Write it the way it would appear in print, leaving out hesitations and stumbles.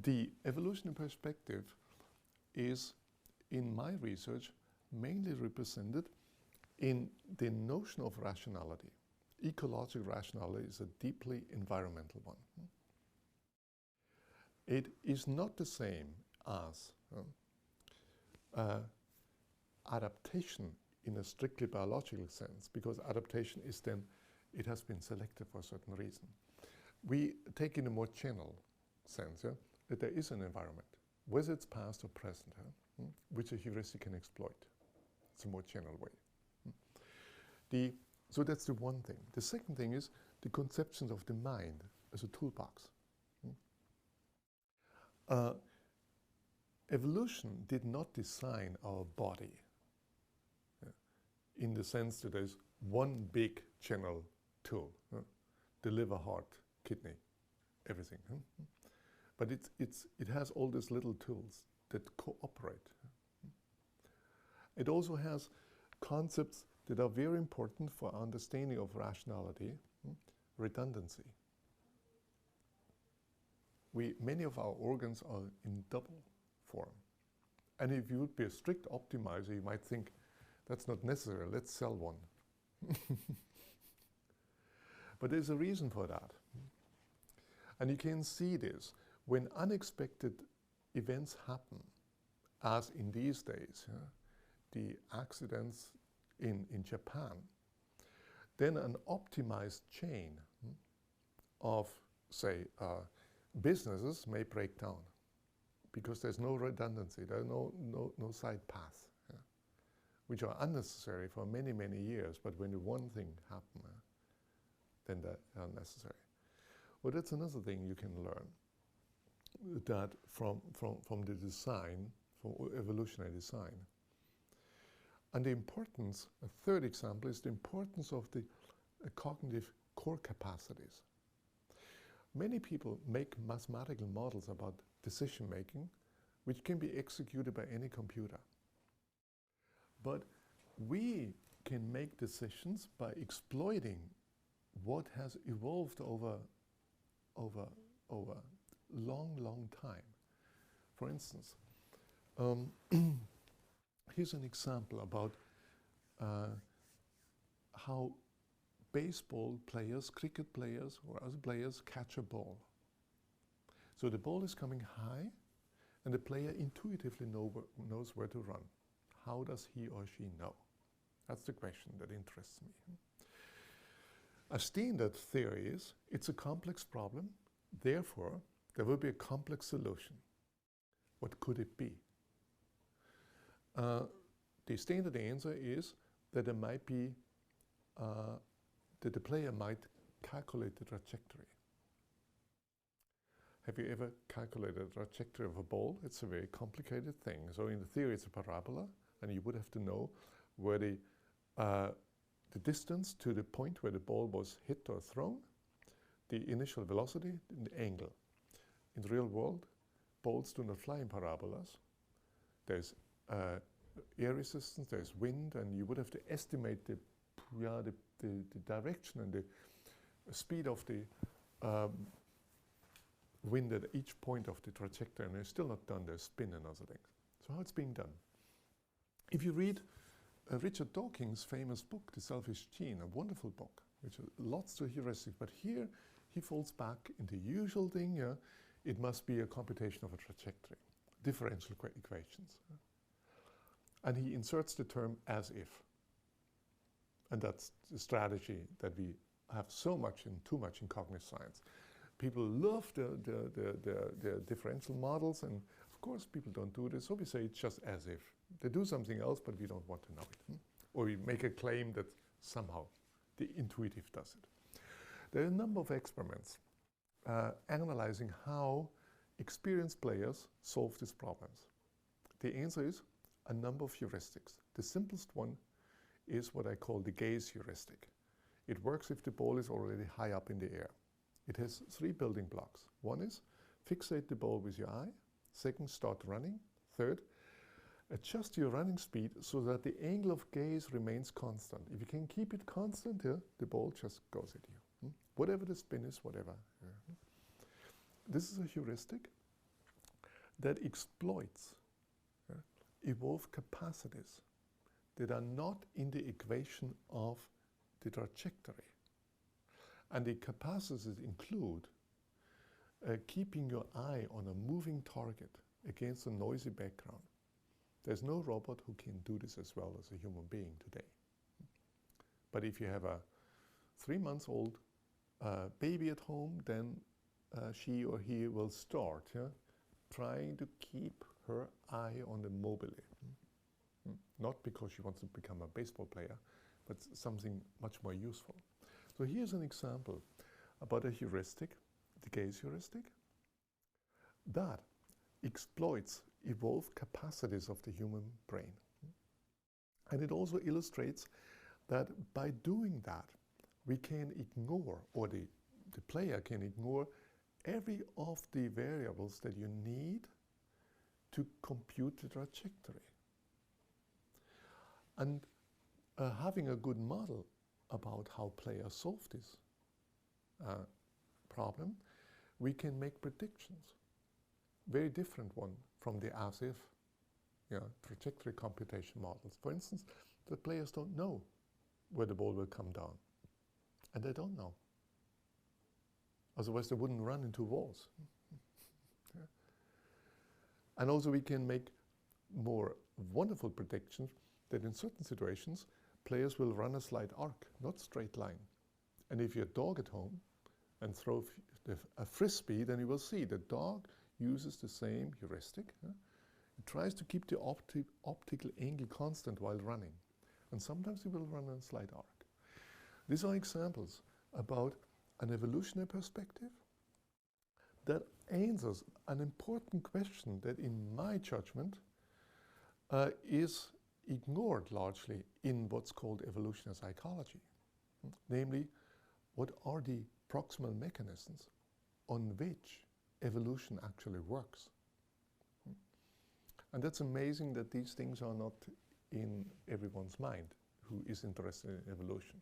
The evolutionary perspective is, in my research, mainly represented in the notion of rationality. Ecological rationality is a deeply environmental one. It is not the same as adaptation in a strictly biological sense, because adaptation is then, it has been selected for a certain reason. We take in a more general sense, that there is an environment, whether it's past or present, which a heuristic can exploit. It's a more general way. So that's the one thing. The second thing is the conceptions of the mind as a toolbox. Evolution did not design our body in the sense that there's one big general tool, the liver, heart, kidney, everything. But it has all these little tools that cooperate. It also has concepts that are very important for our understanding of rationality, redundancy. Many of our organs are in double form. And if you would be a strict optimizer, you might think, that's not necessary, let's sell one. But there's a reason for that. And you can see this when unexpected events happen, as in these days, the accidents in Japan, then an optimized chain of, say, businesses may break down because there's no redundancy, there's no side paths, which are unnecessary for many, many years, but when the one thing happens, then they're unnecessary. Well, that's another thing you can learn, that from the design, from evolutionary design. And the importance, a third example, is the importance of the cognitive core capacities. Many people make mathematical models about decision making, which can be executed by any computer. But we can make decisions by exploiting what has evolved over long time. For instance, here's an example about how baseball players, cricket players, or other players catch a ball. So the ball is coming high, and the player intuitively knows where to run. How does he or she know? That's the question that interests me. A standard theory is, it's a complex problem, therefore there will be a complex solution. What could it be? The standard answer is that there might be, that the player might calculate the trajectory. Have you ever calculated the trajectory of a ball? It's a very complicated thing. So in the theory it's a parabola, and you would have to know where the distance to the point where the ball was hit or thrown, the initial velocity, and the angle. In the real world, balls do not fly in parabolas. There's air resistance, there's wind, and you would have to estimate the direction and the speed of the wind at each point of the trajectory, and it's still not done. There's spin and other things. So how it's being done? If you read Richard Dawkins' famous book, The Selfish Gene, a wonderful book, which has lots of heuristics, but here he falls back into the usual thing, it must be a computation of a trajectory, differential equations. And he inserts the term as if. And that's the strategy that we have so much and too much in cognitive science. People love the differential models, and of course people don't do this, so we say it's just as if. They do something else, but we don't want to know it. Or we make a claim that somehow the intuitive does it. There are a number of experiments analyzing how experienced players solve these problems. The answer is a number of heuristics. The simplest one is what I call the gaze heuristic. It works if the ball is already high up in the air. It has 3 building blocks. One is fixate the ball with your eye. Second, start running. Third, adjust your running speed so that the angle of gaze remains constant. If you can keep it constant, the ball just goes at you. Whatever the spin is, whatever. This is a heuristic. that exploits evolved capacities that are not in the equation of the trajectory. And the capacities include keeping your eye on a moving target against a noisy background. There's no robot who can do this as well as a human being today. But if you have a 3-month-old baby at home, then she or he will start trying to keep her eye on the mobile. Not because she wants to become a baseball player, but something much more useful. So here's an example about a heuristic, the gaze heuristic, that exploits evolved capacities of the human brain. And it also illustrates that by doing that, we can ignore, or the player can ignore, every of the variables that you need to compute the trajectory. And having a good model about how players solve this problem, we can make predictions. Very different one from the as-if trajectory computation models. For instance, the players don't know where the ball will come down. And they don't know. Otherwise they wouldn't run into walls. And also we can make more wonderful predictions that in certain situations players will run a slight arc, not straight line. And if you have a dog at home and throw a frisbee, then you will see the dog uses the same heuristic. It tries to keep the optical angle constant while running. And sometimes it will run a slight arc. These are examples about an evolutionary perspective that answers an important question that, in my judgment, is ignored largely in what's called evolutionary psychology. Namely, what are the proximal mechanisms on which evolution actually works? And that's amazing that these things are not in everyone's mind who is interested in evolution.